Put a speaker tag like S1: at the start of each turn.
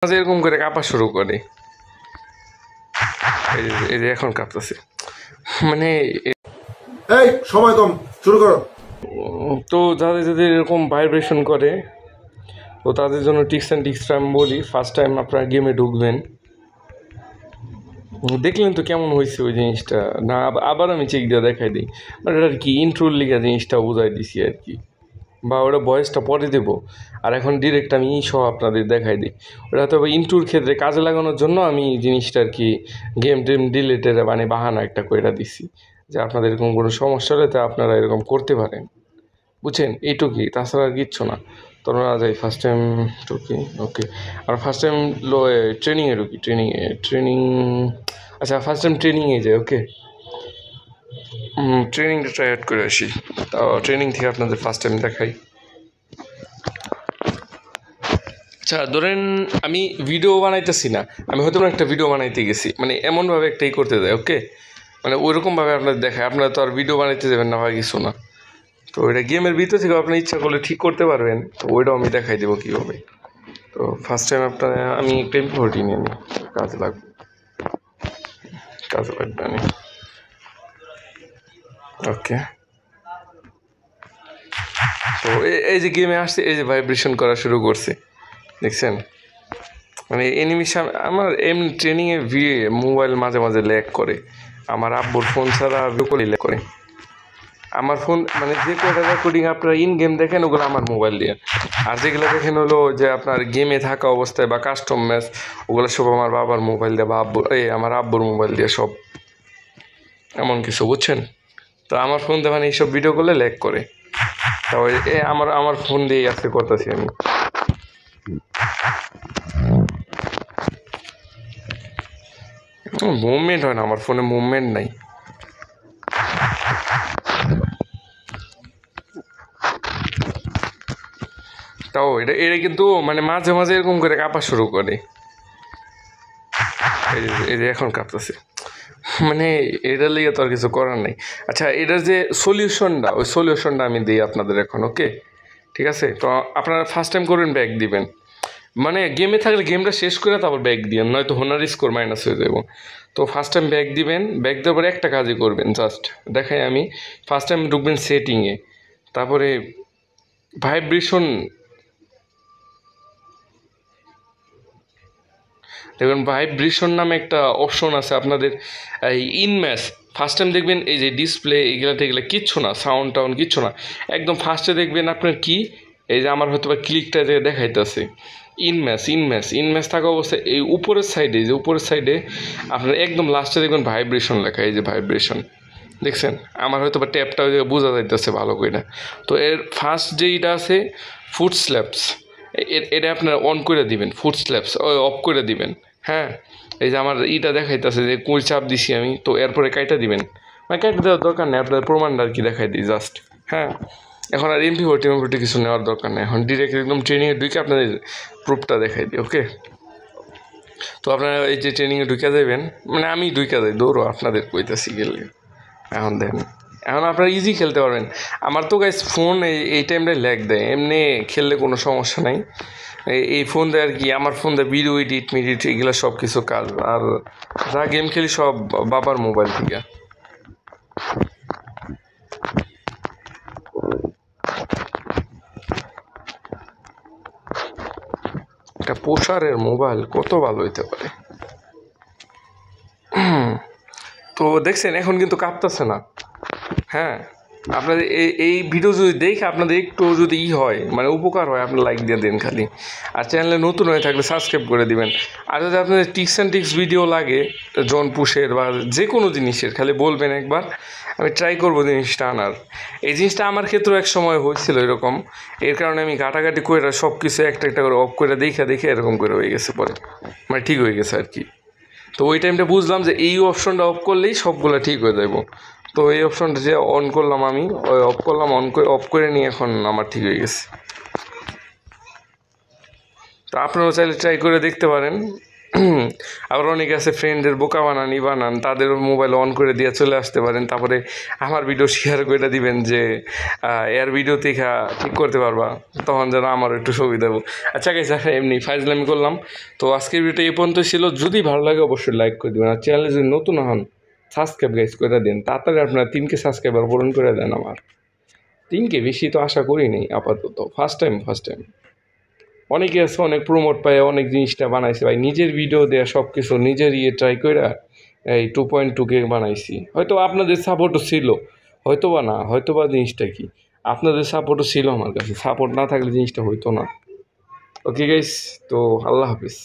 S1: এরকম করে কাঁপা শুরু করে, এই যে এখন কাঁপতেছে, মানে
S2: এই সময় কম, শুরু করো।
S1: তো যাদের যাদের এরকম ভাইব্রেশন করে, তো তাদের জন্য টিপস অ্যান্ড ট্রিক্সটা আমি বলি। ফার্স্ট টাইম আপনারা গেমে ঢুকবেন, দেখলেন তো কেমন হয়েছে ওই জিনিসটা, না আবার আমি চেক দিয়ে দেখাই দিই, মানে আর কি ইন্ট্রোর লিগা জিনিসটা বোঝাই দিছি আর কি, বা ওটা ভয়েসটা পরে দেবো, আর এখন ডিরেক্ট আমি সব আপনাদের দেখাই দিই। ওটা তবে ইন্ট্রোর ক্ষেত্রে কাজে লাগানোর জন্য আমি জিনিসটা আর কি গেম টেম ডিলেটের মানে বাহানা একটা কইরা দিছি, যে আপনাদের এরকম কোনো সমস্যা হলে তা আপনারা এরকম করতে পারেন, বুঝছেন? এইটুকুই, তাছাড়া আর কিচ্ছু না। তোমরা যাই ফার্স্ট টাইম ঢুকি, ওকে। আর ফার্স্ট টাইম ট্রেনিংয়ে ঢুকি, ট্রেনিং আচ্ছা ফার্স্ট টাইম ট্রেনিংয়ে যাই, ওকে। ট্রেনিংটা ট্রাই আউট করে আসি, তো ট্রেনিং থেকে আপনাদের ফার্স্ট টাইম দেখাই। আচ্ছা ধরেন আমি ভিডিও বানাইতেছি না, আমি হয়তো একটা ভিডিও বানাইতে গেছি, মানে এমনভাবে একটাই করতে দেয়, ওকে, মানে ওইরকমভাবে আপনাদের দেখায়। আপনারা তো আর ভিডিও বানাইতে যাবেন না বা কিছু না, তো এটা গেমের ভিতর থেকে আপনি ইচ্ছা করলে ঠিক করতে পারবেন, তো ওইটাও আমি দেখাই দেবো কীভাবে। তো ফার্স্ট টাইম আপনার আমি একটা ইম্পোর্টই নিয়ে নিই, কাজে লাগবে আমি, ওকে। তো এই যে গেমে আসছে, এই যে ভাইব্রেশন করা শুরু করছে, দেখছেন? মানে এনিমেশন আমার এমনি ট্রেনিংয়ে মোবাইল মাঝে মাঝে ল্যাগ করে, আমার আব্বুর ফোন ছাড়া বিকলই ল্যাগ করে। আমার ফোন মানে যে কয়টা রেকর্ডিং আপনারা ইন গেম দেখেন ওগুলো আমার মোবাইল দিয়ে, আর যেগুলো দেখেন হলো যে আপনার গেমে থাকা অবস্থায় বা কাস্টম ম্যাচ, ওগুলো সব আমার বাবার মোবাইল দিয়ে বা আমার আব্বুর মোবাইল দিয়ে সব, এমন কিছু, বুঝছেন? তো আমার ফোন দিয়ে মানে এইসব ভিডিও করলে ল্যাগ করে, তারপরে আমার ফোন দিয়েই আজকে করতেছি আমি। মুভমেন্ট হয় না আমার ফোনে, মুভমেন্ট নাই। তাও এটা কিন্তু মানে মাঝে মাঝে এরকম করে কাঁপা শুরু করে, এই যে এখন কাঁপতেছে, মানে এটার লিগে তো আর কিছু করার নেই। আচ্ছা এটার যে সলিউশনটা, ওই সলিউশনটা আমি দিই আপনাদের এখন, ওকে ঠিক আছে? তো আপনারা ফার্স্ট টাইম করবেন ব্যাক দিবেন, মানে গেমে থাকলে গেমটা শেষ করে তারপর ব্যাক দিবেন, নয়তো হোনারি স্কোর মাইনাস হয়ে যাব। তো ফার্স্ট টাইম ব্যাক দিবেন, ব্যাক দেওয়ার পরে একটা কাজই করবেন, জাস্ট দেখাই আমি। ফার্স্ট টাইম ঢুকবেন সেটিংয়ে, তারপরে ভাইব্রেশন, দেখবেন ভাইব্রেশন নামে একটা অপশন আছে আপনাদের এই ইনম্যাচ। ফার্স্ট টাইম দেখবেন এই যে ডিসপ্লে এগুলা টেগুলা কিচ্ছু না, সাউন্ড টাউন কিচ্ছু না, একদম ফার্স্টে দেখবেন আপনার কি, এই যে আমার হয়তো বা ক্লিকটা যে দেখাইতেছে ইনম্যাচ থাকা অবস্থায় এই উপরের সাইডে, যে উপরের সাইডে আপনার একদম লাস্টে দেখবেন ভাইব্রেশন লেখা, এই যে ভাইব্রেশন দেখছেন? আমার হয়তো বা ট্যাপটা বোঝা যাইতেছে ভালো করে না। তো এর ফার্স্ট যেইটা আছে ফুট স্ল্যাপস, এটা আপনারা অন করে দিবেন, ফুট স্ল্যাপস অফ করে দিবেন, হ্যাঁ। এই যে আমার ইটা দেখাইতেছে যে কুল চাপ দিছি আমি, তো এরপরে কাইটা দিবেন, মানে কাইটা দেওয়ার দরকার নেই, আপনার প্রমাণটা আর কি দেখাই দিই জাস্ট, হ্যাঁ। এখন আর এমপি কিছু নেওয়ার দরকার নেই, এখন ডিরেক্ট একদম ট্রেনিংয়ে ঢুকে আপনাদের প্রুফটা দেখাই দিই, ওকে। তো আপনারা এই যে ট্রেনিংয়ে ঢুকে যাবেন, মানে আমি ঢুকে যাই, দৌড়ো আপনাদের কইতাছি গেলে। এখন দেখেন, এখন আপনারা ইজি খেলতে পারবেন। আমার তো গাইস ফোন এই টাইমটায় ল্যাগ দেয়, এমনি খেললে কোনো সমস্যা নাই। এই ফোন দেয় আর কি, আমার ফোন দেয় ভিডিও এডিট এগুলো সব কিছু কাজ, আর যা গেম খেলি সব বাবার মোবাইল থেকে। একটা পোষারের মোবাইল কত ভালো হইতে পারে। তো দেখছেন এখন কিন্তু কাঁপতেছে না, হ্যাঁ। আপনাদের এই ভিডিও যদি দেখে আপনাদের একটু যদি হয় মানে উপকার হয়, আপনার লাইক দিয়ে দেন খালি, আর চ্যানেলে নতুন হয়ে থাকলে সাবস্ক্রাইব করে দিবেন। আর যদি আপনাদের টিপস অ্যান্ড ট্রিক্স ভিডিও লাগে জন পুষের বা যে কোনো জিনিসের, খালি বলবেন একবার, আমি ট্রাই করবো জিনিসটা আনার। এই জিনিসটা আমার ক্ষেত্রেও এক সময় হয়েছিল এরকম, এর কারণে আমি ঘাটাঘাটি করে সব কিছু একটা একটা করে অফ করে দেখে এরকম করে হয়ে গেছে, পরে মানে ঠিক হয়ে গেছে আর কি। তো ওই টাইমটা বুঝলাম যে এই অপশনটা অফ করলেই সবগুলো ঠিক হয়ে যাব। তো এই অপশনটা যে অন করলাম আমি, ওই অফ করলাম, অফ করে নিয়ে এখন আমার ঠিক হয়ে গেছে। তো আপনারাও চাইলে ট্রাই করে দেখতে পারেন, আবার অনেকে আছে ফ্রেন্ডের বোকা বানান বানান তাদের মোবাইল অন করে দিয়ে চলে আসতে পারেন, তারপরে আমার ভিডিও শেয়ার করে দিবেন যে এর ভিডিও থেকে ঠিক করতে পারবা, তখন যেন আমার একটু সুবিধা হবে। আচ্ছা গাইস, এমনি ফাইজলামি করলাম। তো আজকের ভিডিওটা এই পর্যন্ত ছিল। যদি ভালো লাগে অবশ্যই লাইক করে দেবেন, আর চ্যানেলে যদি নতুন হন সাবস্ক্রাইব গাইস করে দেন। তাড়াতাড়ি আপনারা 3K সাবস্ক্রাইবার পূরণ করে দেন। আমার 3K বেশি তো আশা করি নেই আপাতত, ফার্স্ট টাইম। অনেকে আছে অনেক প্রমোট পায় অনেক জিনিসটা বানাইছে ভাই, নিজের ভিডিও দেওয়া সব কিছু নিজের ট্রাই করে এই 2.2K বানাইছি। হয়তো আপনাদের সাপোর্টও ছিল, হয়তো বা না, হয়তো বা জিনিসটা কি আপনাদের সাপোর্টও ছিল আমার কাছে, সাপোর্ট না থাকলে জিনিসটা হইতো না। ওকে গাইস, তো আল্লাহ হাফিজ।